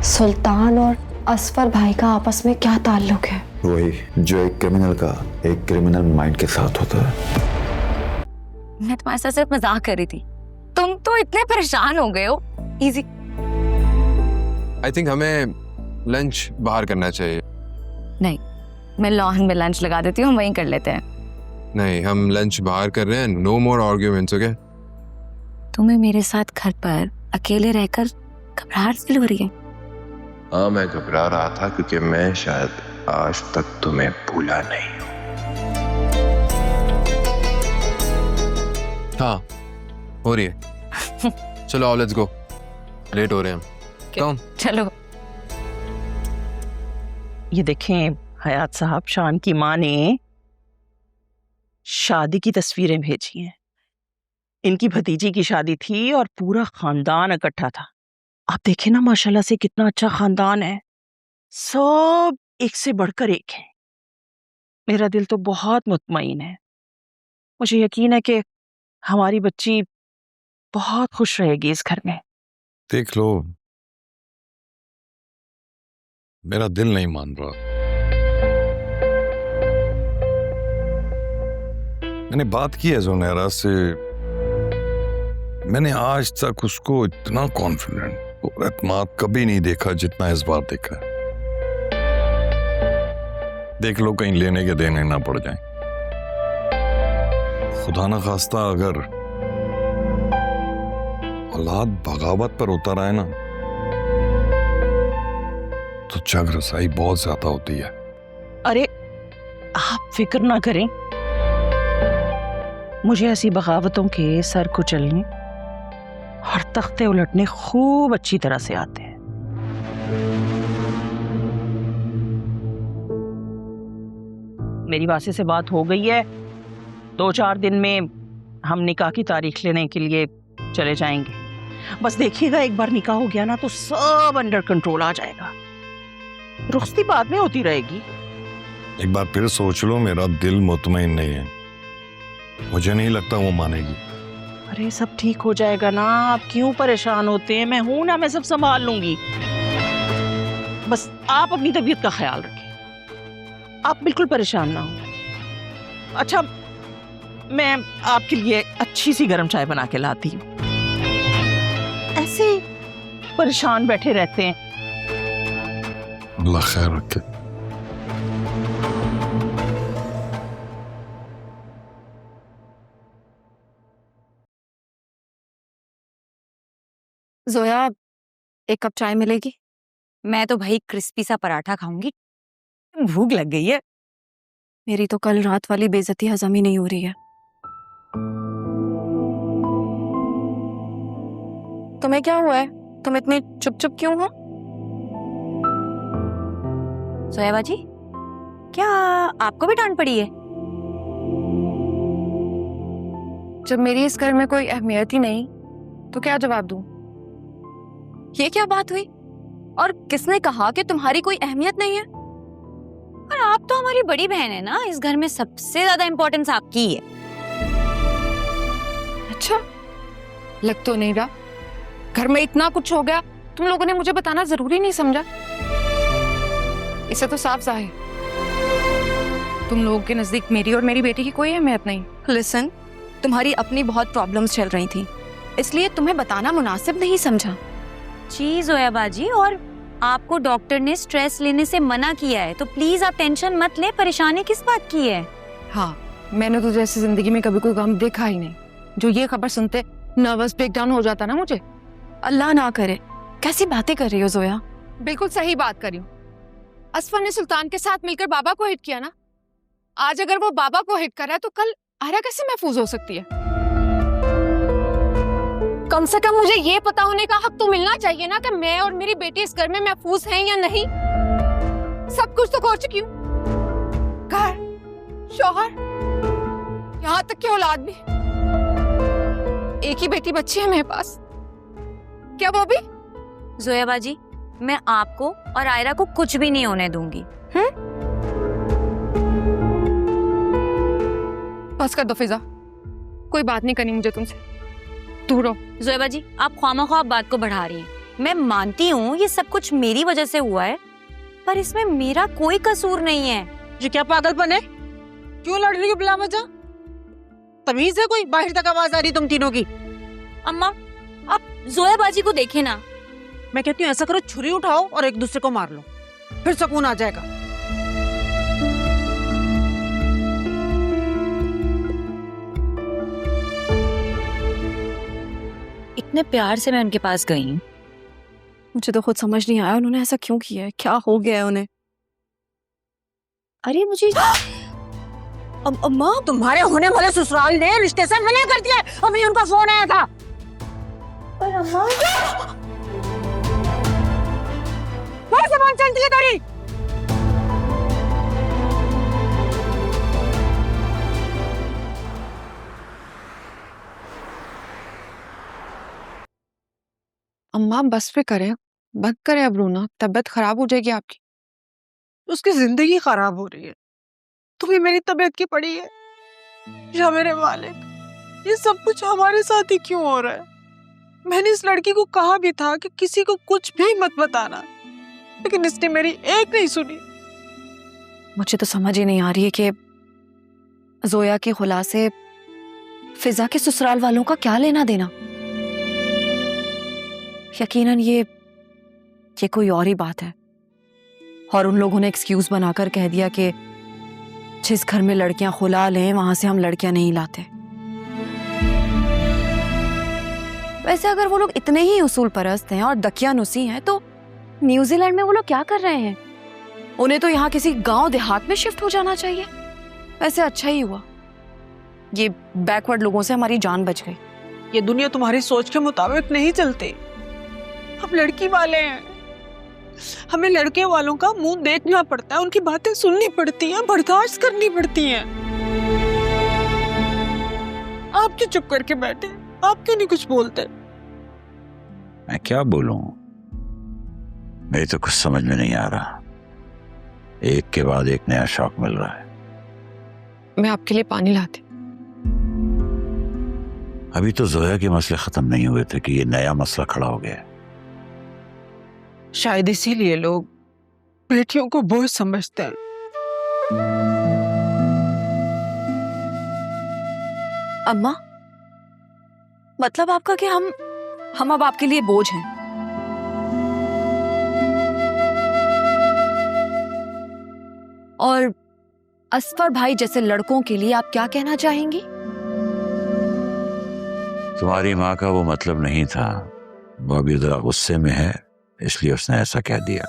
सुल्तान और असफर भाई का आपस में क्या ताल्लुक है? वही जो एक क्रिमिनल का एक क्रिमिनल माइंड के साथ होता है। मैं तुम्हारे साथ सिर्फ मजाक कर रही थी, तुम तो इतने परेशान हो गए हो। इजी। आई थिंक हमें लंच बाहर करना चाहिए। नहीं, मैं लॉन में लंच लगा देती हूँ, वहीं कर लेते हैं। नहीं, हम लंच बाहर कर रहे हैं। नो मोर आर्ग्यूमेंट्स, ओके? तुम्हें मेरे साथ घर पर अकेले रहकर घबराहट फील हो रही है? हाँ, मैं घबरा रहा था क्योंकि मैं शायद आज तक तुम्हें भूला नहीं हूँ। हाँ, हो रही है। चलो आओ, लेट्स गो, लेट हो रहे हैं हम। कम चलो। ये देखें हयात साहब, शान की माँ ने शादी की तस्वीरें भेजी हैं। इनकी भतीजी की शादी थी और पूरा खानदान इकट्ठा था। आप देखें ना, माशाल्लाह से कितना अच्छा खानदान है, सब एक से बढ़कर एक है। मेरा दिल तो बहुत मुतमईन है। मुझे यकीन है कि हमारी बच्ची बहुत खुश रहेगी इस घर में। देख लो, मेरा दिल नहीं मान रहा। मैंने बात की है जुनैरा से, मैंने आज तक उसको इतना कॉन्फिडेंट और एतमाद कभी नहीं देखा जितना इस बार देखा है। देख लो कहीं लेने के देने ना पड़ जाएं। खुदा ना खास्ता अगर औलाद बगावत पर उतर आए ना तो जग रसाई बहुत ज्यादा होती है। अरे आप फिक्र ना करें, मुझे ऐसी बगावतों के सर कुचलने और तख्ते उलटने खूब अच्छी तरह से आते हैं। मेरी वासे से बात हो गई है, 2-4 दिन में हम निकाह की तारीख लेने के लिए चले जाएंगे। बस देखिएगा, एक बार निकाह हो गया ना तो सब अंडर कंट्रोल आ जाएगा। रुखसती बाद में होती रहेगी। एक बार फिर सोच लो, मेरा दिल मुतमईन नहीं है। मुझे नहीं लगता वो मानेगी। अरे सब ठीक हो जाएगा ना, आप क्यों परेशान होते हैं? मैं हूं ना, मैं सब संभाल लूंगी। बस आप अपनी तबीयत का ख्याल रखें, आप बिल्कुल परेशान ना हो। अच्छा, मैं आपके लिए अच्छी सी गर्म चाय बना के लाती हूँ। ऐसे परेशान बैठे रहते हैं। अल्लाह खैर रखे। जोया, एक कप चाय मिलेगी? मैं तो भाई क्रिस्पी सा पराठा खाऊंगी, भूख लग गई है। मेरी तो कल रात वाली बेइज्जती हजम ही नहीं हो रही है। तुम्हें क्या हुआ है? तुम इतने चुप चुप क्यों हो? जोया बाजी, क्या आपको भी डांट पड़ी है? जब मेरी इस घर में कोई अहमियत ही नहीं तो क्या जवाब दूं? ये क्या बात हुई? और किसने कहा कि तुम्हारी कोई अहमियत नहीं है? पर आप तो हमारी बड़ी बहन है ना, इस घर में सबसे ज्यादा इंपॉर्टेंस आपकी है। अच्छा, लग तो नहीं रहा। घर में इतना कुछ हो गया, तुम लोगों ने मुझे बताना जरूरी नहीं समझा। इसे तो साफ जाहिर तुम लोगों के नजदीक मेरी और मेरी बेटी की कोई अहमियत नहीं। लिसन, तुम्हारी अपनी बहुत प्रॉब्लम्स चल रही थी, इसलिए तुम्हें बताना मुनासिब नहीं समझा। जी जोया बाजी, और आपको डॉक्टर ने स्ट्रेस लेने से मना किया है, तो प्लीज आप टेंशन मत ले। परेशानी किस बात की है? हाँ, मैंने तो जैसे जिंदगी में कभी कोई गम देखा ही नहीं। जो ये खबर सुनते नर्वस ब्रेकडाउन हो जाता ना मुझे। अल्लाह ना करे। कैसी बातें कर रही हो जोया? बिल्कुल सही बात कर रही हूँ। असफर ने सुल्तान के साथ मिलकर बाबा को हिट किया ना। आज अगर वो बाबा को हिट कर रहा है तो कल आयरा कैसे महफूज हो सकती है? कम से कम मुझे ये पता होने का हक तो मिलना चाहिए ना कि मैं और मेरी बेटी इस घर में महफूज हैं या नहीं। सब कुछ तो खो चुकी हूँ, घर, शौहर, यहाँ तक कि औलाद भी। एक ही बेटी बच्ची है मेरे पास, क्या वो भी? जोया बाजी, मैं आपको और आयरा को कुछ भी नहीं होने दूंगी। बस कर दो फिजा, कोई बात नहीं करनी मुझे तुमसे। दूर रहो। जोया बाजी, आप ख्वामख्वाह बात को बढ़ा रही हैं। मैं मानती हूँ ये सब कुछ मेरी वजह से हुआ है, पर इसमें मेरा कोई कसूर नहीं है। ये क्या पागलपन है? क्यों लड़ रही हो बिला वजह? तमीज है कोई? बाहर तक आवाज आ रही तुम तीनों की। अम्मा, आप जोया बाजी को देखे ना। मैं कहती हूँ ऐसा करो, छुरी उठाओ और एक दूसरे को मार लो, फिर सुकून आ जाएगा। इतने प्यार से मैं उनके पास गई हूँ। मुझे तो खुद समझ नहीं आया उन्होंने ऐसा क्यों किया है, क्या हो गया है उन्हें। अरे मुझे अम्मा, तुम्हारे होने वाले ससुराल ने रिश्ते से मना कर दिया। अभी उनका फोन आया था। पर अम्मा, वही सामान चलती है तेरी। अम्मा बस पे करें, बंद करें अब रोना, तबीयत खराब हो जाएगी आपकी। उसकी जिंदगी खराब हो रही है, तुम्हें मेरी तबीयत की पड़ी है। या मेरे मालिक, ये सब कुछ हमारे साथ ही क्यों हो रहा है? मैंने इस लड़की को कहा भी था कि किसी को कुछ भी मत बताना, लेकिन इसने मेरी एक नहीं सुनी। मुझे तो समझ ही नहीं आ रही है कि जोया के खुला से फिजा के ससुराल वालों का क्या लेना देना। यकीनन ये कोई और ही बात है, और उन लोगों ने एक्सक्यूज बनाकर कह दिया कि जिस घर में लड़कियां खुला लें वहां से हम लड़कियां नहीं लाते। वैसे अगर वो लोग इतने ही उसूल परस्त हैं और दकियानुसी हैं तो न्यूजीलैंड में वो लोग क्या कर रहे हैं? उन्हें तो यहाँ किसी गांव देहात में शिफ्ट हो जाना चाहिए। वैसे अच्छा ही हुआ, ये बैकवर्ड लोगों से हमारी जान बच गई। ये दुनिया तुम्हारी सोच के मुताबिक नहीं चलती। हम लड़की वाले हैं, हमें लड़के वालों का मुंह देखना पड़ता है, उनकी बातें सुननी पड़ती हैं, बर्दाश्त करनी पड़ती हैं। आप क्यों चुप करके बैठे? आप क्यों नहीं कुछ बोलते? मैं क्या बोलूं? मेरी तो कुछ समझ में नहीं आ रहा। एक के बाद एक नया शौक मिल रहा है। मैं आपके लिए पानी लाती। अभी तो जोया के मसले खत्म नहीं हुए थे कि ये नया मसला खड़ा हो गया। शायद इसीलिए लोग बेटियों को बोझ समझते हैं। अम्मा, मतलब आपका कि हम अब आपके लिए बोझ हैं? और असफर भाई जैसे लड़कों के लिए आप क्या कहना चाहेंगी? तुम्हारी माँ का वो मतलब नहीं था, वो अभी जरा गुस्से में है, इसलिए उसने ऐसा कह दिया।